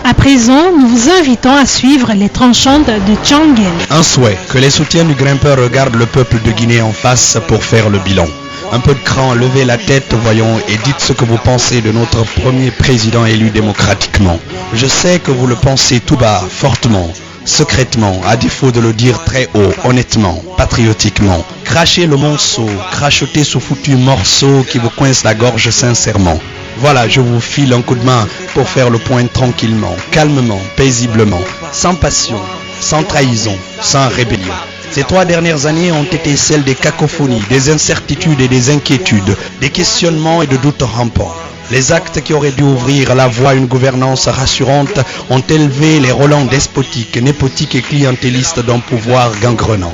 À présent, nous vous invitons à suivre les tranchantes de Tchangel. Un souhait, que les soutiens du grimpeur regardent le peuple de Guinée en face pour faire le bilan. Un peu de cran, levez la tête, voyons, et dites ce que vous pensez de notre premier président élu démocratiquement. Je sais que vous le pensez tout bas, fortement, secrètement, à défaut de le dire très haut, honnêtement, patriotiquement. Crachez le monceau, crachetez ce foutu morceau qui vous coince la gorge sincèrement. Voilà, je vous file un coup de main pour faire le point tranquillement, calmement, paisiblement, sans passion, sans trahison, sans rébellion. Ces 3 dernières années ont été celles des cacophonies, des incertitudes et des inquiétudes, des questionnements et de doutes rampants. Les actes qui auraient dû ouvrir la voie à une gouvernance rassurante ont élevé les relents despotiques, népotiques et clientélistes d'un pouvoir gangrenant.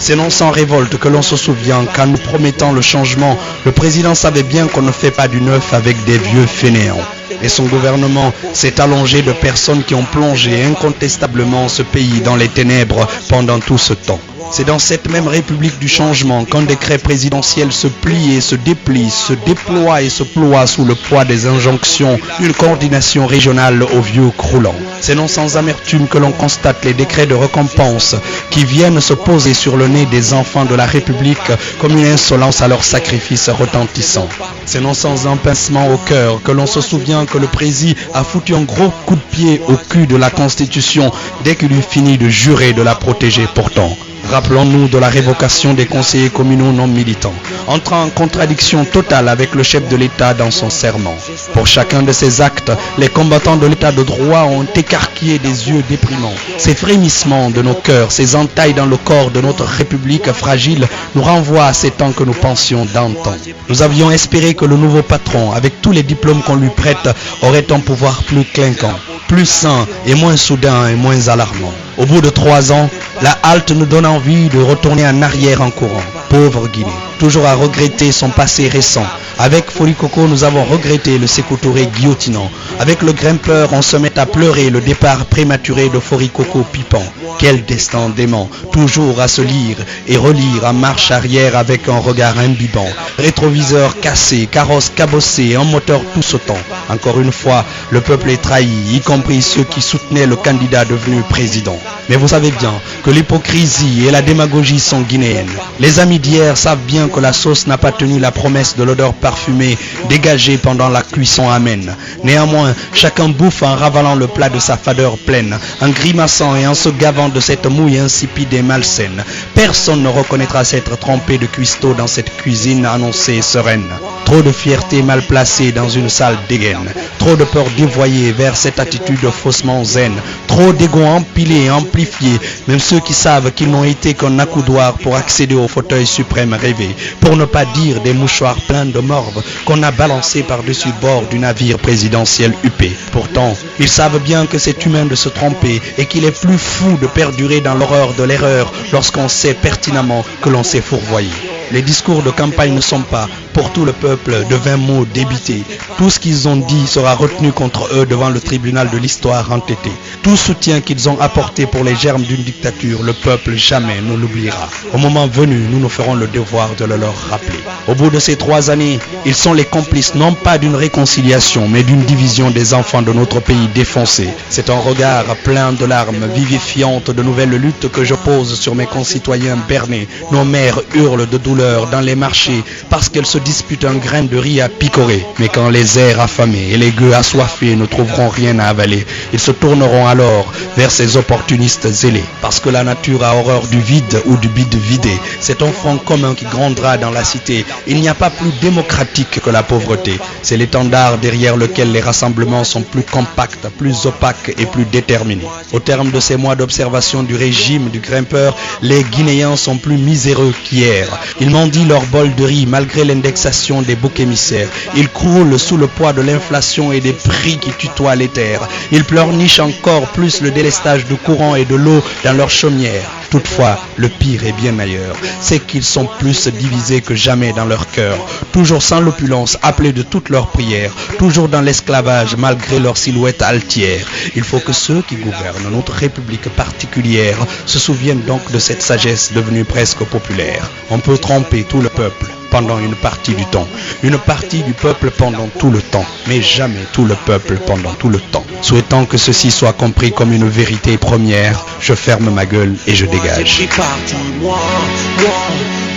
C'est non sans révolte que l'on se souvient qu'en nous promettant le changement, le président savait bien qu'on ne fait pas du neuf avec des vieux fainéants. Et son gouvernement s'est allongé de personnes qui ont plongé incontestablement ce pays dans les ténèbres pendant tout ce temps. C'est dans cette même République du changement qu'un décret présidentiel se plie et se déplie, se déploie et se ploie sous le poids des injonctions d'une coordination régionale aux vieux croulants. C'est non sans amertume que l'on constate les décrets de récompense qui viennent se poser sur le nez des enfants de la République comme une insolence à leur sacrifice retentissant. C'est non sans un pincement au cœur que l'on se souvient que le président a foutu un gros coup de pied au cul de la Constitution dès qu'il eut fini de jurer de la protéger pourtant. Rappelons-nous de la révocation des conseillers communaux non militants, entrant en contradiction totale avec le chef de l'État dans son serment. Pour chacun de ces actes, les combattants de l'État de droit ont écarquillé des yeux déprimants. Ces frémissements de nos cœurs, ces entailles dans le corps de notre République fragile nous renvoient à ces temps que nous pensions d'antan. Nous avions espéré que le nouveau patron, avec tous les diplômes qu'on lui prête, aurait un pouvoir plus clinquant, plus sain et moins soudain et moins alarmant. Au bout de 3 ans, la halte nous donne envie de retourner en arrière en courant. Pauvre Guinée, toujours à regretter son passé récent. Avec Forikoko, nous avons regretté le Sékou Touré guillotinant. Avec le grimpeur, on se met à pleurer le départ prématuré de Forikoko pipant. Quel destin dément, toujours à se lire et relire en marche arrière avec un regard imbibant. Rétroviseur cassé, carrosse cabossée, un moteur tout sautant. Encore une fois, le peuple est trahi, y compris ceux qui soutenaient le candidat devenu président. Mais vous savez bien que l'hypocrisie et la démagogie sont guinéennes. Les amis d'hier savent bien que la sauce n'a pas tenu la promesse de l'odeur parfumée dégagée pendant la cuisson amène. Néanmoins, chacun bouffe en ravalant le plat de sa fadeur pleine, en grimaçant et en se gavant de cette mouille insipide et malsaine. Personne ne reconnaîtra s'être trompé de cuistot dans cette cuisine annoncée sereine. Trop de fierté mal placée dans une salle dégaine. Trop de peur dévoyée vers cette attitude faussement zen. Trop d'ego empilé et amplifié. Même ceux qui savent qu'ils n'ont été qu'un accoudoir pour accéder au fauteuil suprême rêvé. Pour ne pas dire des mouchoirs pleins de morve qu'on a balancés par-dessus bord du navire présidentiel huppé. Pourtant, ils savent bien que c'est humain de se tromper et qu'il est plus fou de perdurer dans l'horreur de l'erreur lorsqu'on sait pertinemment que l'on s'est fourvoyé. Les discours de campagne ne sont pas, pour tout le peuple, de 20 mots débités. Tout ce qu'ils ont dit sera retenu contre eux devant le tribunal de l'histoire entêté. Tout soutien qu'ils ont apporté pour les germes d'une dictature, le peuple jamais ne l'oubliera. Au moment venu, nous nous ferons le devoir de le leur rappeler. Au bout de ces 3 années, ils sont les complices non pas d'une réconciliation, mais d'une division des enfants de notre pays défoncé. C'est un regard plein de larmes vivifiantes de nouvelles luttes que je pose sur mes concitoyens bernés. Nos mères hurlent de douleur dans les marchés parce qu'elles se disputent un grain de riz à picorer. Mais quand les airs affamés et les gueux assoiffés ne trouveront rien à avaler, ils se tourneront alors vers ces opportunistes zélés. Parce que la nature a horreur du vide ou du bide vidé. C'est un front commun qui grondera dans la cité. Il n'y a pas plus démocratique que la pauvreté. C'est l'étendard derrière lequel les rassemblements sont plus compacts, plus opaques et plus déterminés. Au terme de ces mois d'observation du régime du grimpeur, les Guinéens sont plus miséreux qu'hier. Ils mendient leur bol de riz malgré l'indexation des boucs émissaires. Ils croulent sous le poids de l'inflation et des prix qui tutoient les terres. Ils pleurnichent encore plus le délestage du courant et de l'eau dans leurs chaumières. Toutefois, le pire est bien ailleurs. C'est qu'ils sont plus divisés que jamais dans leur cœur. Toujours sans l'opulence, appelés de toutes leurs prières. Toujours dans l'esclavage malgré leur silhouette altière. Il faut que ceux qui gouvernent notre République particulière se souviennent donc de cette sagesse devenue presque populaire. On peut tromper tout le peuple, pendant une partie du temps. Une partie du peuple pendant tout le temps, mais jamais tout le peuple pendant tout le temps. Souhaitant que ceci soit compris comme une vérité première, je ferme ma gueule et je dégage.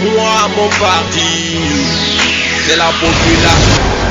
Moi, mon parti, c'est la population.